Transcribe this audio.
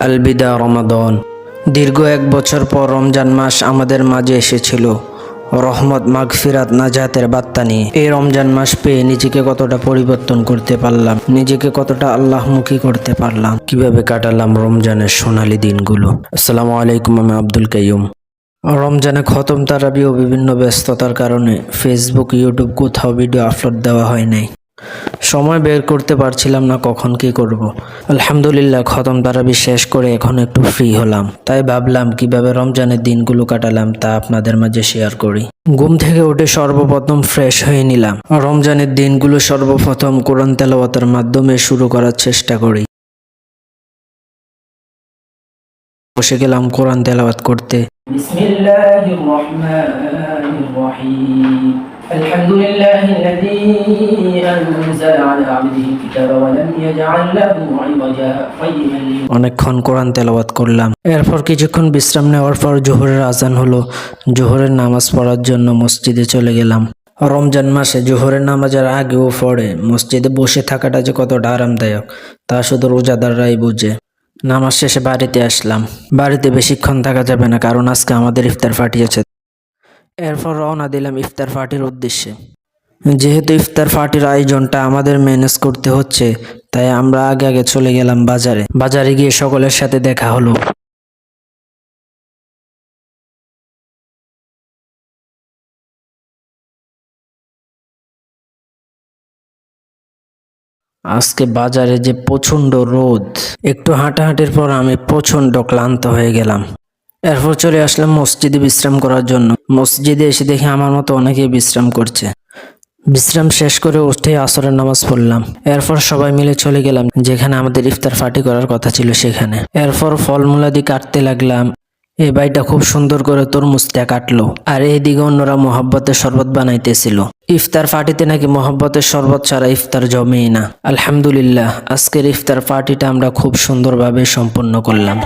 আল বিদা রমাদান। দীর্ঘ 1 বছর পর রমজান মাস আমাদের মাঝে এসেছিল রহমত, মাগফিরাত, নাজাতের বার্তা নিয়ে। এই রমজান মাস পেয়ে নিজেকে কতটা পরিবর্তন করতে পারলাম, নিজেকে কতটা আল্লাহমুখী করতে পারলাম, কিভাবে কাটালাম রমজানের সোনালী দিনগুলো। আসসালামু আলাইকুম, আমি আব্দুল কাইয়ুম। রমজানে খতম তারাবি ও বিভিন্ন ব্যস্ততার কারণে ফেসবুক, ইউটিউব কোথাও ভিডিও আপলোড দেওয়া হয় নাই। সময় বের করতে পারছিলাম না কখন কি করব। আলহামদুলিল্লাহ খতম তারাবি শেষ করে এখন একটু ফ্রি হলাম, তাই ভাবলাম কিভাবে রমজানের দিনগুলো কাটালাম তা আপনাদের মাঝে শেয়ার করি। ঘুম থেকে উঠে সর্বপ্রথম ফ্রেশ হয়ে নিলাম। রমজানের দিনগুলো সর্বপ্রথম কোরআন তেলাওয়াতের মাধ্যমে শুরু করার চেষ্টা করি। বসে গেলাম কোরআন তেলাওয়াত করতে। বিসমিল্লাহির রহমানির রহিম। আলহামদুলিল্লাহিল্লাযী আনজালা আলা আবদিহিল কিতাবা ওয়া লাম ইয়াজআল লাহু ইওয়াজা কাইয়িমান। অনেকক্ষণ কোরআন তেলাওয়াত করলাম। এরপর কিছুক্ষণ বিশ্রাম নেওয়ার পর জোহরের আজান হলো। জোহরের নামাজ পড়ার জন্য মসজিদে চলে গেলাম। রমজান মাসে জোহরের নামাজের আগেও পড়ে মসজিদে বসে থাকাটা যে কতটা আরামদায়ক তা শুধু রোজাদাররাই বুঝে। নামাজ শেষে বাড়িতে আসলাম। বাড়িতে বেশিক্ষণ থাকা যাবে না, কারণ আজকে আমাদের ইফতার পার্টি আছে। এরপর রওনা দিলাম ইফতার পার্টির উদ্দেশ্যে। যেহেতু ইফতার পার্টির আয়োজনটা আমাদের ম্যানেজ করতে হচ্ছে, তাই আমরা আগে আগে চলে গেলাম বাজারে। বাজারে গিয়ে সকলের সাথে দেখা হলো। আজকে বাজারে যে প্রচন্ড রোদ, একটু হাঁটাহাঁটির পর আমি প্রচন্ড ক্লান্ত হয়ে গেলাম। এরপর চলে আসলাম মসজিদে বিশ্রাম করার জন্য। মসজিদে এসে দেখি আমার মতো অনেকেই বিশ্রাম করছে। বিশ্রাম শেষ করে উঠে আসরের নামাজ পড়লাম। এরপর সবাই মিলে চলে গেলাম যেখানে আমাদের ইফতার পার্টি করার কথা ছিল সেখানে। এরপর ফলমূলাদি কাটতে লাগলাম। এই ভাইটা খুব সুন্দর করে তরমুজটা কাটলো, আর এইদিকে অন্যরা মোহাব্বতের শরবত বানাইতেছিল। ইফতার পার্টিতে নাকি মোহাব্বতের শরবত ছাড়া ইফতার জমেই না। আলহামদুলিল্লাহ আজকের ইফতার পার্টিটা আমরা খুব সুন্দরভাবে সম্পন্ন করলাম।